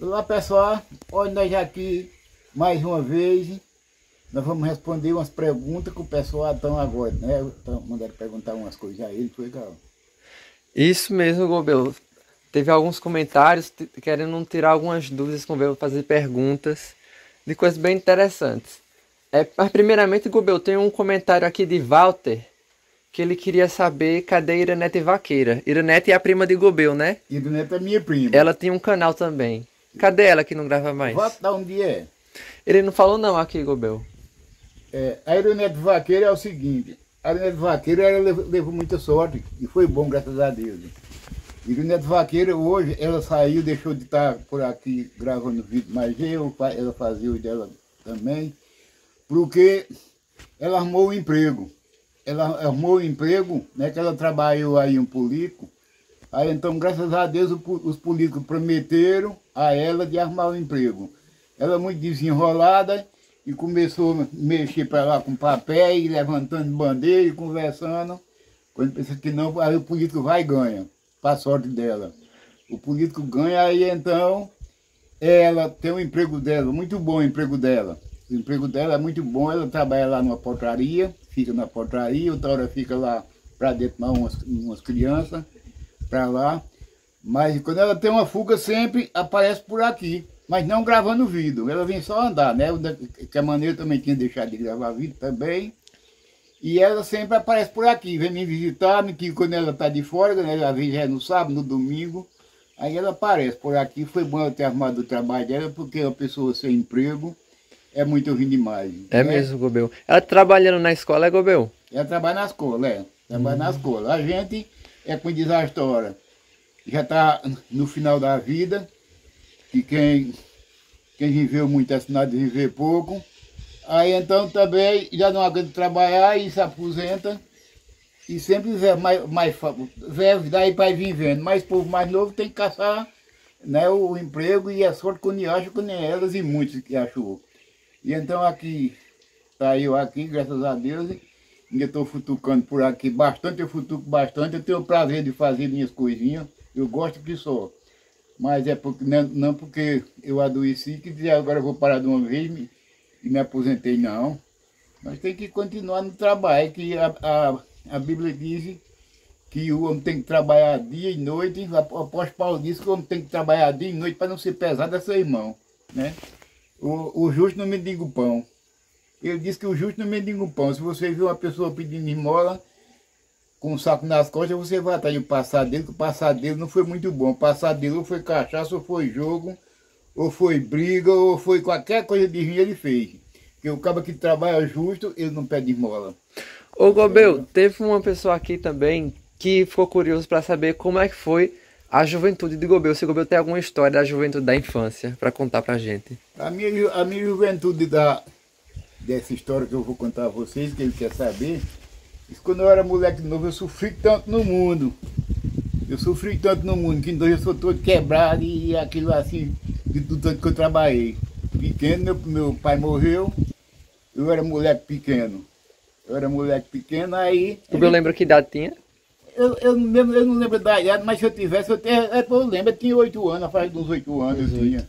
Olá pessoal, olha nós aqui mais uma vez, nós vamos responder umas perguntas que o pessoal estão agora, né? Mandaram perguntar umas coisas a ele, foi legal. Isso mesmo, Gobel. Teve alguns comentários querendo tirar algumas dúvidas com o Gobel, fazer perguntas de coisas bem interessantes. Mas primeiramente, Gobel, tem um comentário aqui de Walter que ele queria saber cadê Iranete Vaqueira. Iranete é a prima de Gobel, né? E do neto é minha prima. Ela tem um canal também. Cadê ela que não grava mais? Volta da onde é. Ele não falou não aqui, Gobel. A Ironete Vaqueira é o seguinte, a Ironete Vaqueira ela levou muita sorte e foi bom, graças a Deus. Ironete Vaqueira hoje, ela saiu, deixou de estar por aqui gravando vídeo, mas ela fazia o dela também, porque ela arrumou um emprego. Ela arrumou um emprego, né, que ela trabalhou aí um político. Aí então, graças a Deus, os políticos prometeram a ela de arrumar um emprego. Ela muito desenrolada e começou a mexer para lá com papel, e levantando bandeira e conversando. Quando pensa que não, aí o político vai e ganha, para a sorte dela. O político ganha, aí então ela tem um emprego dela, muito bom o emprego dela. O emprego dela é muito bom, ela trabalha lá numa portaria, fica na portaria, outra hora fica lá para dentro umas crianças, para lá. Mas quando ela tem uma fuga, sempre aparece por aqui, mas não gravando vídeo. Ela vem só andar, né? Que a maneira também tinha deixado de gravar vídeo também. E ela sempre aparece por aqui, vem me visitar, que quando ela está de fora, né? Ela vem já no sábado, no domingo. Aí ela aparece por aqui. Foi bom eu ter arrumado o trabalho dela, porque uma pessoa sem emprego é muito ruim demais. É né? mesmo, Gobel. Ela trabalhando na escola, é, Gobel? Ela trabalha na escola, trabalha na escola. A gente é com desastre hora. Já está no final da vida, que quem viveu muito é sinal de viver pouco. Aí então também já não aguenta trabalhar e se aposenta. E sempre velho daí para ir vivendo. Mas o povo mais novo tem que caçar, né, o emprego, e a sorte quando acha, que nem elas e muitos que achou. E então aqui, tá eu aqui, graças a Deus, ainda estou futucando por aqui bastante, eu futuco bastante, eu tenho o prazer de fazer minhas coisinhas, eu gosto que só. Mas é porque, não porque eu adoeci, que dizer agora eu vou parar de uma vez e me aposentei, não. Nós temos que continuar no trabalho, que a Bíblia diz que o homem tem que trabalhar dia e noite. O apóstolo Paulo disse que o homem tem que trabalhar dia e noite para não ser pesado a seu irmão, né? O justo não mendiga o pão. Ele disse que o justo não mendiga o pão. Se você vê uma pessoa pedindo esmola com um saco nas costas, você vai atrás do passado dele, que o passado dele não foi muito bom. O passado dele ou foi cachaça, ou foi jogo, ou foi briga, ou foi qualquer coisa de ruim ele fez. Porque o cara que trabalha justo, ele não pede esmola. Ô, Gobel, teve uma pessoa aqui também que ficou curioso para saber como é que foi a juventude de Gobel. Se Gobel tem alguma história da juventude da infância para contar pra gente. A minha juventude dessa história que eu vou contar a vocês, que ele quer saber, quando eu era moleque novo, eu sofri tanto no mundo. Eu sofri tanto no mundo, que então eu sou todo quebrado e aquilo assim, de tudo tanto que eu trabalhei. Pequeno, meu pai morreu, eu era moleque pequeno. Aí... Gobel lembra que idade tinha? Eu não lembro da idade, mas se eu tivesse, eu lembro, eu tinha 8 anos, faz uns 8 anos eu tinha.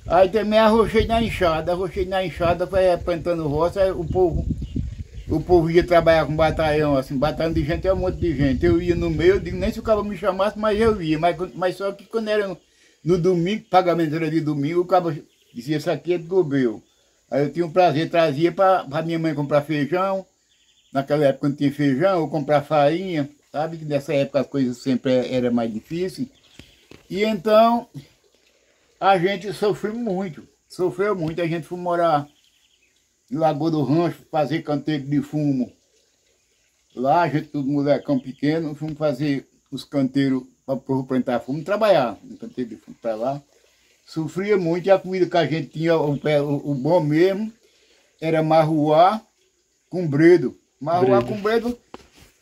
Aí também arrochei na enxada, foi plantando roça, aí o povo ia trabalhar com batalhão, assim, batalhão de gente é um monte de gente. Eu ia no meio, eu digo, nem se o cara me chamasse, mas eu ia. Mas só que quando era no domingo, pagamento era de domingo, o cara dizia, isso aqui é de Gobel. Aí eu tinha um prazer, trazia para minha mãe comprar feijão. Naquela época não tinha feijão, ou comprar farinha, sabe? Que nessa época as coisas sempre eram mais difíceis. E então a gente sofreu muito. A gente foi morar em Lagoa do Rancho, fazer canteiro de fumo. Lá, a gente, tudo molecão pequeno, fomos fazer os canteiros para plantar fumo, trabalhar no canteiro de fumo para lá. Sofria muito, e a comida que a gente tinha, o bom mesmo, era marruá com bredo. Marruá com bredo,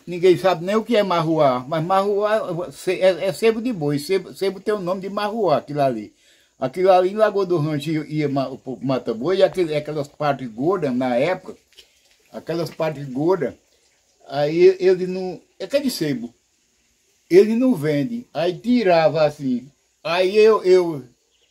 ninguém sabe nem o que é marruá, mas marruá é sebo de boi, sebo tem o nome de marruá, aquilo ali. Aquilo ali em Lagoa do Rancho ia o mata-boi, e aquelas partes gordas na época, aí ele não, é que é de sebo, ele não vende, aí tirava assim, aí eu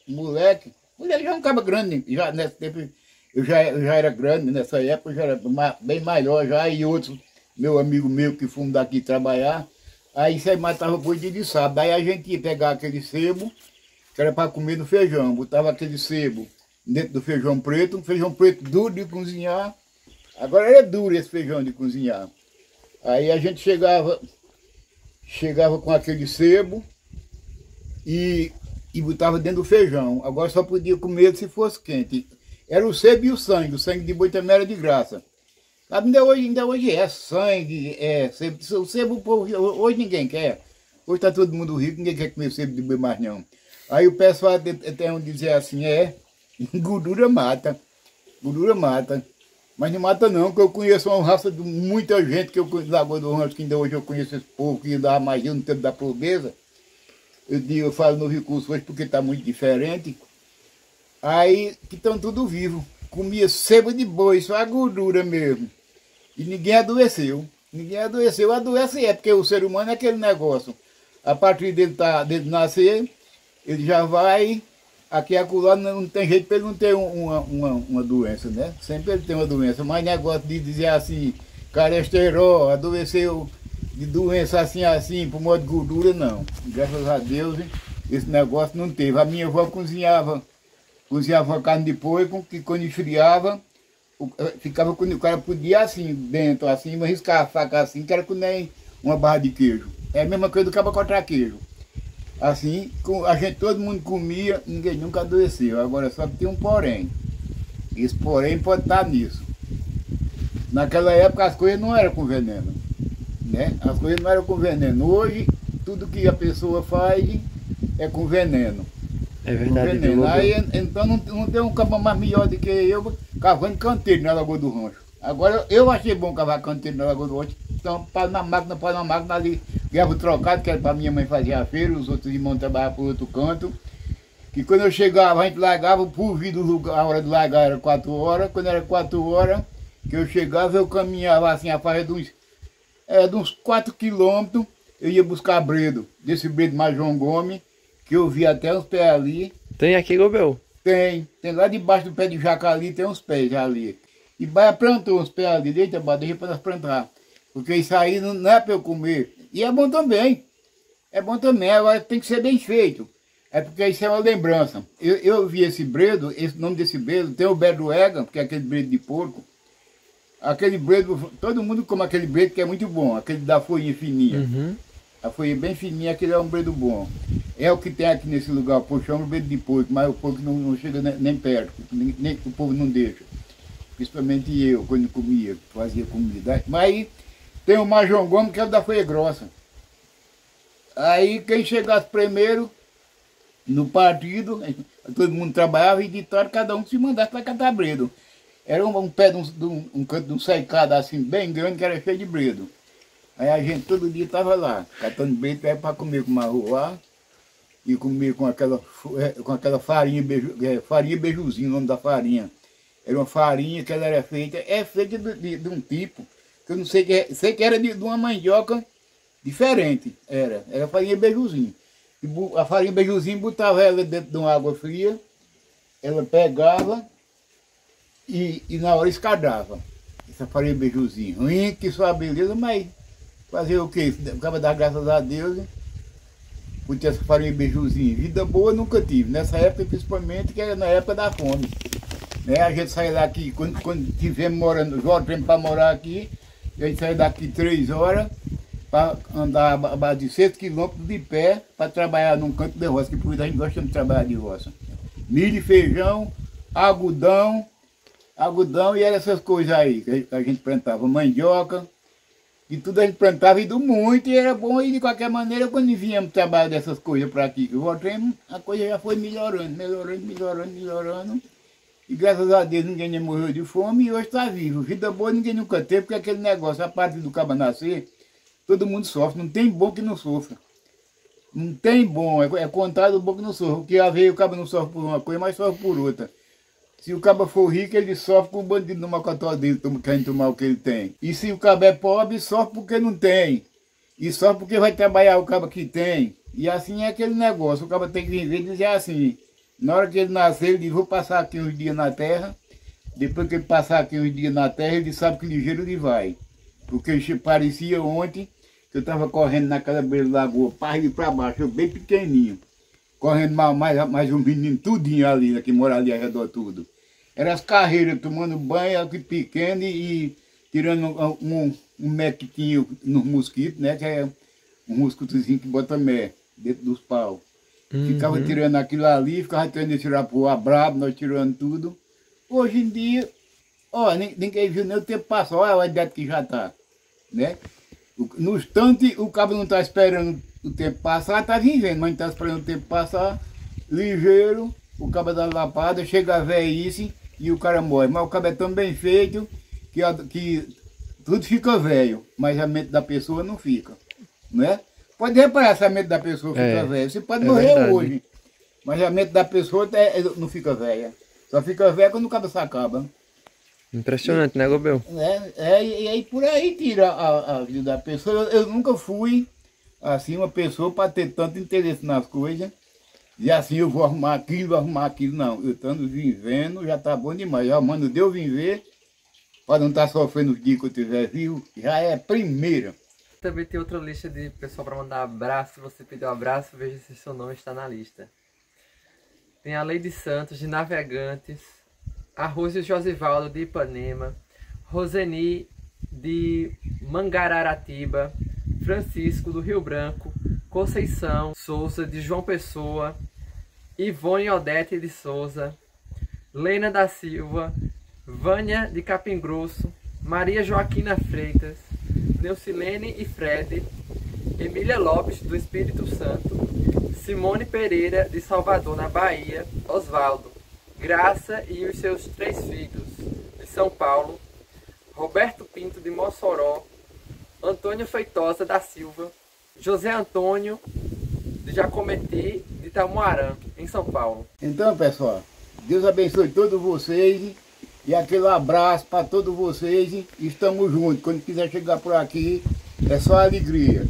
moleque já é um cara grande, já nesse tempo eu já era grande, nessa época eu já era bem maior já, e outros, meu amigo meu que fomos daqui trabalhar, aí você matava por dia de sábado, aí a gente ia pegar aquele sebo, que era para comer no feijão, botava aquele sebo dentro do feijão preto, um feijão preto duro de cozinhar, agora é duro esse feijão de cozinhar. Aí a gente chegava com aquele sebo e botava dentro do feijão. Agora só podia comer se fosse quente. Era o sebo e o sangue de boi também era de graça. Ainda hoje é sangue, sebo. O sebo, o povo, hoje ninguém quer. Hoje está todo mundo rico, ninguém quer comer sebo de boi mais não. Aí o pessoal tem um dizer assim, gordura mata, gordura mata. Mas não mata não, porque eu conheço uma raça de muita gente que eu conheço da Lagoa do Rancho, que ainda hoje eu conheço esse povo que dava magia no tempo da pobreza. Eu falo no recurso hoje porque está muito diferente. Aí que estão tudo vivo. Comia sebo de boi, só a gordura mesmo. E ninguém adoeceu. Ninguém adoeceu. Adoece porque o ser humano é aquele negócio. A partir dele nascer, ele já vai. Aqui acolá não tem jeito para ele não ter uma doença, né? Sempre ele tem uma doença. Mas negócio de dizer assim, colesterol, adoeceu de doença assim, por modo de gordura, não. Graças a Deus, esse negócio não teve. A minha avó cozinhava carne de porco, que quando esfriava, ficava quando o cara podia assim, dentro, assim, mas riscar a faca assim, que era com nem uma barra de queijo. É a mesma coisa do cabo cortar queijo. Assim, todo mundo comia, ninguém nunca adoeceu. Agora só que tem um porém. Esse porém pode estar nisso. Naquela época as coisas não eram com veneno, né? As coisas não eram com veneno. Hoje, tudo que a pessoa faz é com veneno. É verdade. Veneno. Aí, então não tem um cabo mais melhor do que eu cavando canteiro na Lagoa do Rancho. Agora, eu achei bom cavar canteiro na Lagoa do Rancho. Então, para na máquina ali, ganhava o trocado, que era para minha mãe fazer a feira, os outros irmãos trabalhavam por outro canto. Que quando eu chegava, a gente largava, por vir do lugar, a hora de largar era 4 horas. Quando era 4 horas que eu chegava, eu caminhava assim, a faixa de uns 4 quilômetros, eu ia buscar bredo, desse bredo mais João Gomes, que eu vi até uns pés ali. Tem aqui, Gobel? Tem lá debaixo do pé de jaca ali, tem uns pés já ali. E Baia plantou uns pés ali, deixa para nós plantar. Porque isso aí não é para eu comer. E é bom também. É bom também, agora tem que ser bem feito. É porque isso é uma lembrança. Eu vi esse bredo, esse nome desse bredo, tem o bredo-ega, que é aquele bredo de porco. Aquele bredo, todo mundo come aquele bredo que é muito bom, aquele da folhinha fininha. Uhum. A folha bem fininha, aquele é um bredo bom. É o que tem aqui nesse lugar, o povo chama bredo de porco, mas o porco não chega nem perto, nem o povo não deixa. Principalmente eu, quando comia, fazia comida. Mas aí tem o Major Gomes, que é o da folha grossa. Aí quem chegasse primeiro no partido, todo mundo trabalhava e de tarde cada um se mandasse para catar bredo. Era um pé um canto de um cercado assim, bem grande, que era cheio de bredo. Aí a gente todo dia estava lá, catando bredo para comer com marroá e comer com aquela farinha, farinha beijuzinho, o nome da farinha. Era uma farinha que ela era feita, de um tipo, que eu não sei que era de uma mandioca diferente, era farinha beijuzinho. E a farinha beijuzinho botava ela dentro de uma água fria, ela pegava e na hora escadava. Essa farinha beijuzinho, ruim que só a beleza, mas fazer o quê? Acaba dar graças a Deus, por ter essa farinha beijuzinho. Vida boa nunca tive, nessa época principalmente, que era na época da fome. Né? A gente saía daqui, quando tivemos morando, voltamos para morar aqui, a gente saía daqui 3 horas, para andar a base de 6 quilômetros de pé, para trabalhar num canto de roça, que por isso a gente gosta de trabalhar de roça. Milho, feijão, algodão e eram essas coisas aí, que a gente plantava, mandioca, e tudo a gente plantava e do muito, e era bom, e de qualquer maneira, quando viemos trabalhar dessas coisas para aqui, que voltamos, a coisa já foi melhorando, e graças a Deus ninguém nem morreu de fome, e hoje está vivo. Vida boa ninguém nunca teve, porque aquele negócio, a parte do cabo nascer, todo mundo sofre, não tem bom que não sofra. Não tem bom, é contado o bom que não sofre, porque às vezes o cabo não sofre por uma coisa, mas sofre por outra. Se o cabo for rico, ele sofre com o bandido no macotó dele, querendo tomar o que ele tem. E se o cabo é pobre, sofre porque não tem. E sofre porque vai trabalhar o cabo que tem. E assim é aquele negócio, o cabo tem que viver e dizer assim, Na hora que ele nasceu, ele disse, vou passar aqui uns dias na terra. Depois que ele passar aqui uns dias na terra, ele sabe que ligeiro ele vai. Porque ele parecia ontem que eu estava correndo naquela beira da lagoa, para ir para baixo, eu bem pequenininho. Correndo mais um menino tudinho ali, né, que mora ali ao redor tudo. Eram as carreiras, tomando banho, aqui pequeno e tirando um mequinho nos mosquitos, né? Que é um mosquitozinho que bota mé dentro dos paus. Ficava tirando aquilo ali, ficava tentando tirar pro abrabo, nós tirando tudo. Hoje em dia, ó, ninguém viu nem o tempo passar, olha a idade que já tá, né? No instante, o cabo não está esperando o tempo passar, está vivendo, mas não está esperando o tempo passar, ligeiro, o cabo da lapada, chega a velhice e o cara morre. Mas o cabo é tão bem feito que tudo fica velho, mas a mente da pessoa não fica, né? Pode reparar se a mente da pessoa fica velha, você pode morrer verdade. Hoje, mas a mente da pessoa não fica velha, só fica velha quando o cabo se acaba. Impressionante, né, Gobel? E aí por aí tira a vida da pessoa. Eu nunca fui, assim, uma pessoa para ter tanto interesse nas coisas. E assim, eu vou arrumar aquilo, não. Eu estando vivendo, já está bom demais. Já mando Deus vir ver, para não estar sofrendo os dias que eu estiver vivo, já é a primeira. Também tem outra lista de pessoal para mandar abraço. Se você pedir um abraço, veja se seu nome está na lista. Tem a Leide Santos, de Navegantes. A Rose Josivaldo, de Ipanema, Roseni, de Mangararatiba, Francisco, do Rio Branco, Conceição Souza, de João Pessoa, Ivone Odete de Souza, Lena da Silva, Vânia de Capim Grosso, Maria Joaquina Freitas, Neucilene e Fred, Emília Lopes, do Espírito Santo, Simone Pereira, de Salvador, na Bahia, Osvaldo, Graça e os seus 3 filhos, de São Paulo, Roberto Pinto, de Mossoró, Antônio Feitosa da Silva, José Antônio, de Jacometi, de Itamuarã, em São Paulo. Então, pessoal, Deus abençoe todos vocês e aquele abraço para todos vocês. Estamos juntos. Quando quiser chegar por aqui, é só alegria.